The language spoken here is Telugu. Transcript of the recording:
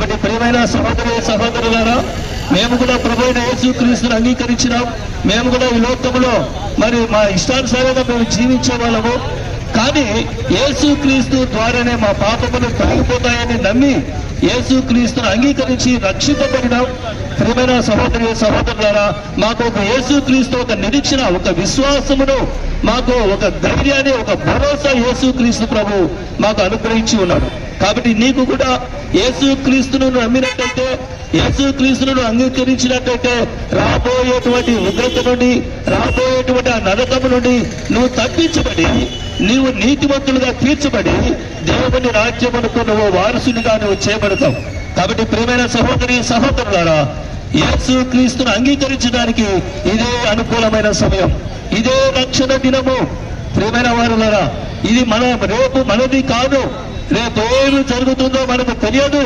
కాబట్టి ప్రియమైన సహోదరులారా, మేము కూడా ప్రభు అయిన యేసుక్రీస్తుని అంగీకరించినాం. మేము కూడా ఈ లోకంలో మరి మా ఇష్టానుసారంగా మేము జీవించే వాళ్ళము. కానీ యేసుక్రీస్తు ద్వారానే మా పాపములు తొలగిపోతాయని నమ్మి యేసుక్రీస్తును అంగీకరించి రక్షింపబడినాం. ప్రియమైన సహోదరులారా, మాకు ఒక యేసుక్రీస్తు ఒక నిరీక్షణ, ఒక విశ్వాసమును, మాకు ఒక ధైర్యాన్ని, ఒక భరోసా యేసుక్రీస్తు ప్రభు మాకు అనుగ్రహించి ఉన్నాడు. కాబట్టి నీకు కూడా యేసుక్రీస్తును నమ్మినట్టయితే, యేసుక్రీస్తును అంగీకరించినట్టయితే రాబోయేటువంటి ఉగ్రత నుండి, రాబోయేటువంటి ఆ నరకము నుండి నువ్వు తప్పించబడి, నీవు నీతిమంతులుగా తీర్చబడి దేవుని రాజ్యమునకు నువ్వు వారసునిగా నువ్వు చేయబడతావు. కాబట్టి ప్రియమైన సహోదరులారా, యేసుక్రీస్తును అంగీకరించడానికి ఇదే అనుకూలమైన సమయం, ఇదే రక్షణ దినము. ప్రియమైన వారులారా, ఇది రేపు మనది కాదు. రేపు ఏమి జరుగుతుందో మనకు తెలియదు.